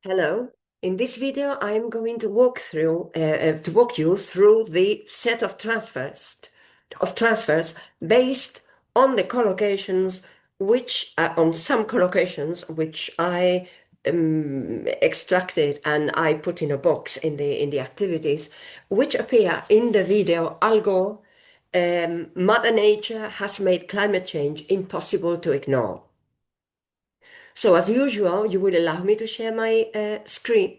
Hello. In this video, I'm going to walk you through the set of transfers based on the collocations, which on some collocations which I extracted and I put in a box in the activities, which appear in the video. Al Gore, Mother Nature has made climate change impossible to ignore. So as usual, you will allow me to share my screen.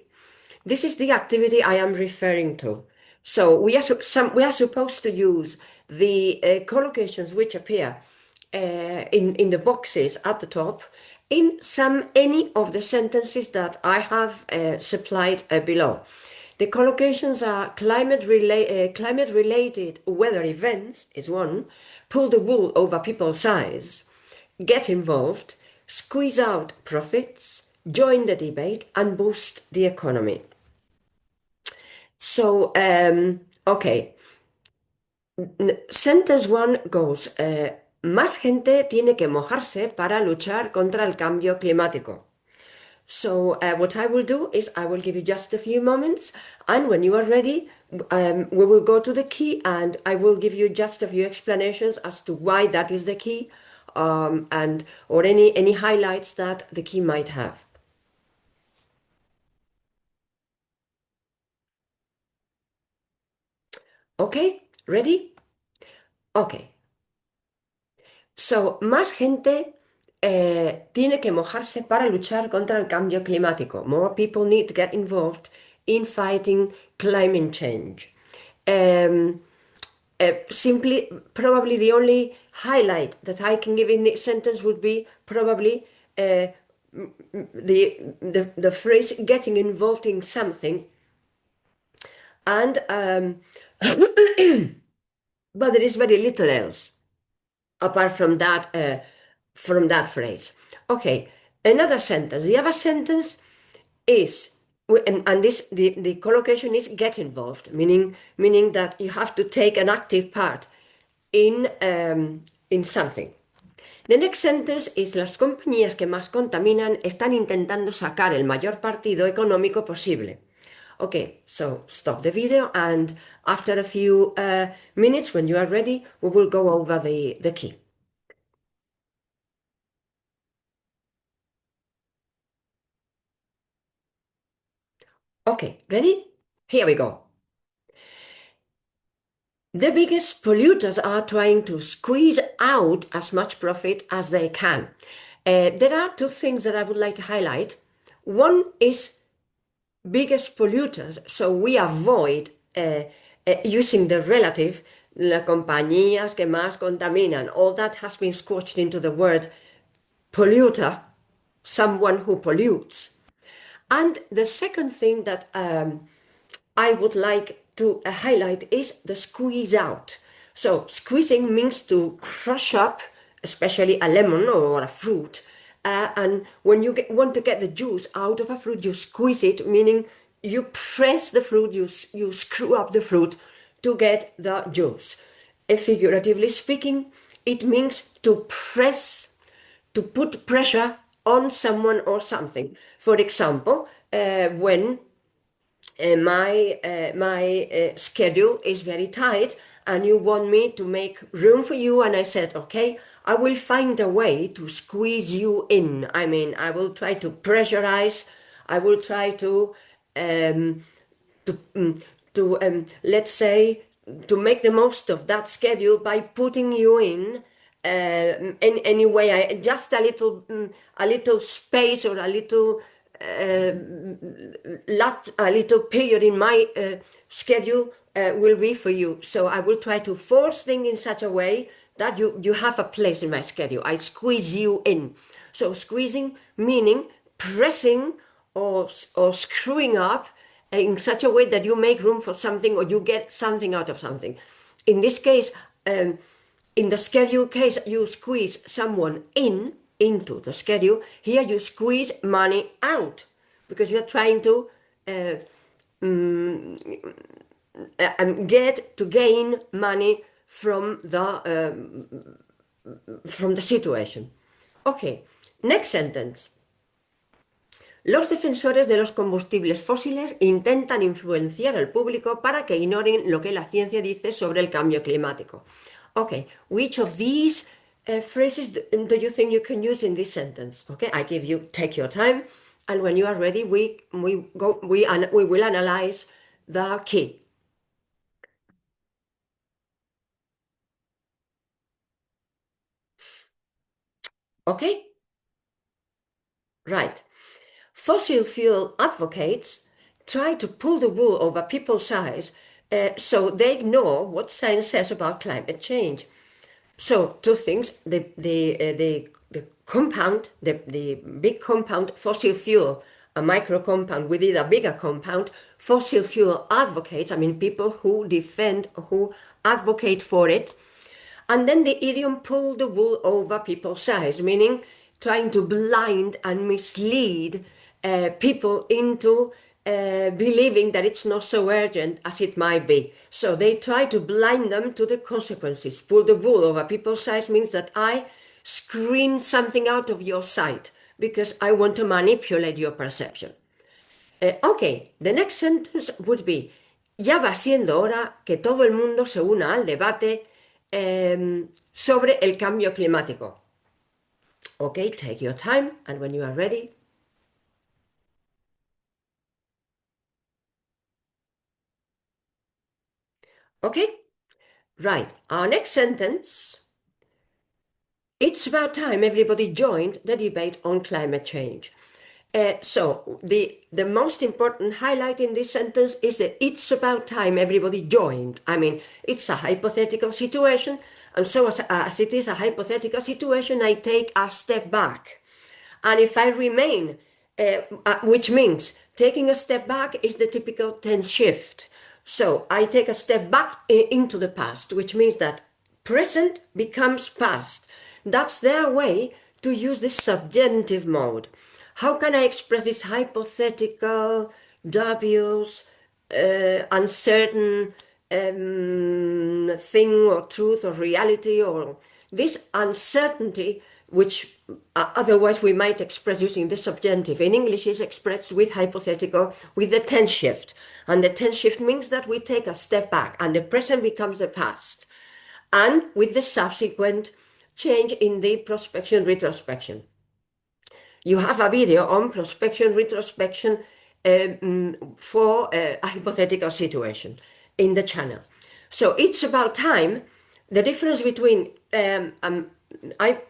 This is the activity I am referring to. So we are supposed to use the collocations which appear in the boxes at the top in any of the sentences that I have supplied below. The collocations are climate related weather events is one, pull the wool over people's eyes, get involved, squeeze out profits, join the debate, and boost the economy. So, okay. Sentence one goes, más gente tiene que mojarse para luchar contra el cambio climático. So what I will do is I will give you just a few moments, and when you are ready, we will go to the key, and I will give you just a few explanations as to why that is the key, or any highlights that the key might have. Okay, ready? Okay. So, más gente tiene que mojarse para luchar contra el cambio climático. More people need to get involved in fighting climate change. Simply, probably the only highlight that I can give in this sentence would be probably the phrase getting involved in something. And but there is very little else apart from that phrase. Okay, another sentence. The other sentence is, and this the collocation is get involved, meaning that you have to take an active part in something. The next sentence is las compañías que más contaminan están intentando sacar el mayor partido económico posible. Okay, so stop the video, and after a few minutes, when you are ready, we will go over the key. Okay, ready? Here we go. The biggest polluters are trying to squeeze out as much profit as they can. There are two things that I would like to highlight. One is biggest polluters, so we avoid using the relative, las compañías que más contaminan. All that has been squashed into the word polluter, someone who pollutes. And the second thing that I would like to highlight is the squeeze out. So squeezing means to crush up, especially a lemon or a fruit. And when you want to get the juice out of a fruit, you squeeze it, meaning you press the fruit, you screw up the fruit to get the juice. Figuratively speaking, it means to press, to put pressure on someone or something. For example, when my schedule is very tight and you want me to make room for you, and I said, okay, I will find a way to squeeze you in. I mean, I will try to pressurize, I will try to let's say, to make the most of that schedule by putting you in any way. Just a little space, or a little a little period in my schedule will be for you. So I will try to force things in such a way that you have a place in my schedule. I squeeze you in. So squeezing meaning pressing or screwing up in such a way that you make room for something or you get something out of something. In this case, in the schedule case, you squeeze someone into the schedule. Here you squeeze money out because you're trying to get to gain money from the situation. Okay, next sentence. Los defensores de los combustibles fósiles intentan influenciar al público para que ignoren lo que la ciencia dice sobre el cambio climático. Okay, which of these phrases do you think you can use in this sentence? Okay, I give you, take your time, and when you are ready, we will analyze the key. Okay, right. Fossil fuel advocates try to pull the wool over people's eyes so they ignore what science says about climate change. So two things: the compound, the big compound, fossil fuel, a micro compound within a bigger compound. Fossil fuel advocates, I mean, people who defend, who advocate for it, and then the idiom pull the wool over people's eyes, meaning trying to blind and mislead people into believing that it's not so urgent as it might be. So they try to blind them to the consequences. Pull the wool over people's eyes means that I screen something out of your sight because I want to manipulate your perception. Ok, the next sentence would be, ya va siendo hora que todo el mundo se una al debate sobre el cambio climático. Ok, take your time, and when you are ready. Okay, right. Our next sentence, it's about time everybody joined the debate on climate change. So the most important highlight in this sentence is that it's about time everybody joined. I mean, it's a hypothetical situation, and so as it is a hypothetical situation, I take a step back. And if I remain, which means taking a step back is the typical tense shift. So I take a step back into the past, which means that present becomes past. That's their way to use this subjunctive mode. How can I express this hypothetical, dubious, uncertain thing or truth or reality, or this uncertainty, which otherwise we might express using the subjunctive? In English is expressed with hypothetical, with the tense shift. And the tense shift means that we take a step back and the present becomes the past. And with the subsequent change in the prospection retrospection. You have a video on prospection retrospection for a hypothetical situation in the channel. So it's about time. The difference between I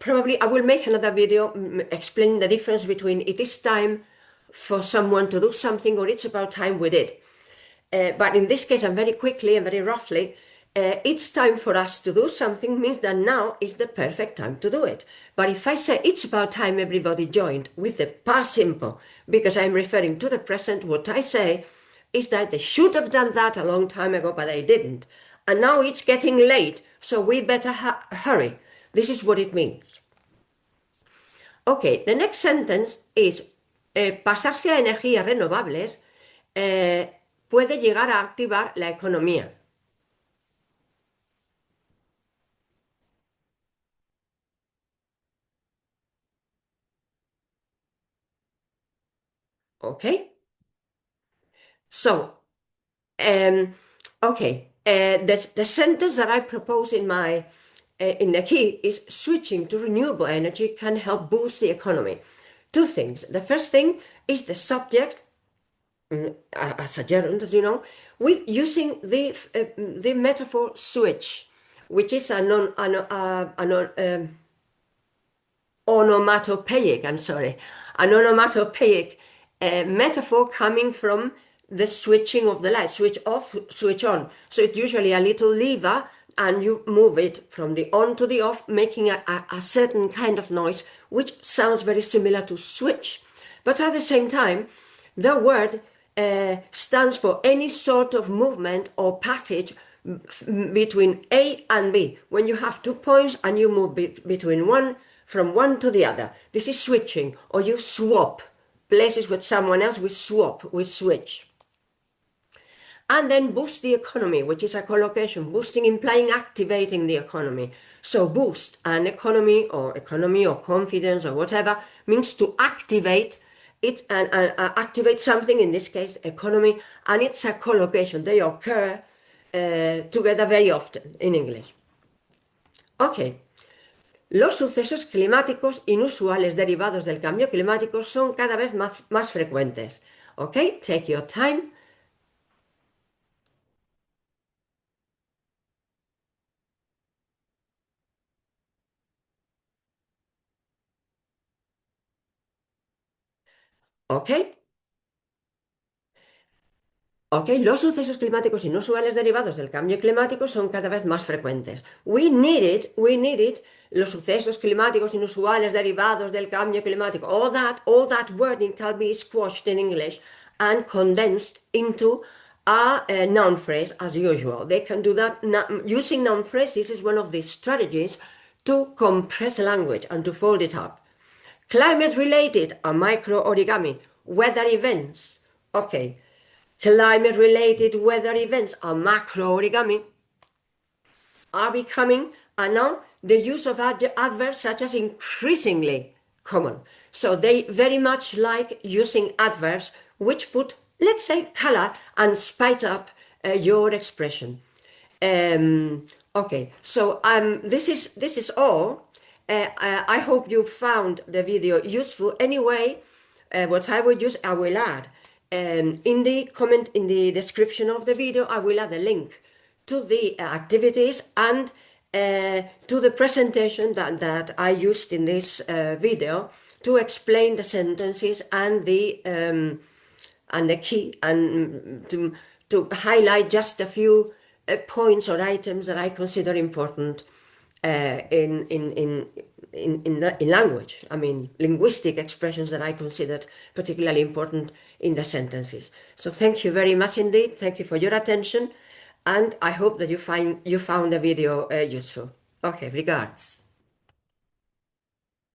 will make another video explaining the difference between it is time for someone to do something or it's about time we did. But in this case, and very quickly and very roughly, it's time for us to do something means that now is the perfect time to do it. But if I say it's about time everybody joined with the past simple, because I'm referring to the present, what I say is that they should have done that a long time ago, but they didn't. And now it's getting late, so we better hurry. This is what it means. Okay, the next sentence is, pasarse a energías renovables puede llegar a activar la economía. Okay? So, okay, the sentence that I propose in my in the key is switching to renewable energy can help boost the economy. Two things. The first thing is the subject, as a gerund, as you know, with using the metaphor switch, which is onomatopoeic, an onomatopoeic metaphor coming from the switching of the light, switch off, switch on. So it's usually a little lever and you move it from the on to the off, making a certain kind of noise, which sounds very similar to switch. But at the same time, the word stands for any sort of movement or passage between A and B. When you have 2 points and you move from one to the other. This is switching, or you swap places with someone else. We swap, we switch. And then boost the economy, which is a collocation. Boosting implying activating the economy. So boost an economy or confidence or whatever means to activate activate something, in this case, economy, and it's a collocation. They occur together very often in English. Ok. Los sucesos climáticos inusuales derivados del cambio climático son cada vez más frecuentes. Ok, take your time. Ok, ok, los sucesos climáticos inusuales derivados del cambio climático son cada vez más frecuentes. We need it. Los sucesos climáticos inusuales derivados del cambio climático. All that wording can be squashed in English and condensed into a noun phrase as usual. They can do that. Using noun phrases is one of the strategies to compress language and to fold it up. Climate related, a micro origami. Weather events. Okay. Climate related weather events, a macro origami, are becoming, and now the use of adverbs such as increasingly common. So they very much like using adverbs which put, let's say, color and spice up your expression. Okay, so this is all. I hope you found the video useful. Anyway, what I will use, I will add in the comment, in the description of the video, I will add a link to the activities and to the presentation that I used in this video to explain the sentences and the key, and to highlight just a few points or items that I consider important in language. I mean, linguistic expressions that I considered particularly important in the sentences. So thank you very much indeed. Thank you for your attention, and I hope that you found the video useful. Okay, regards.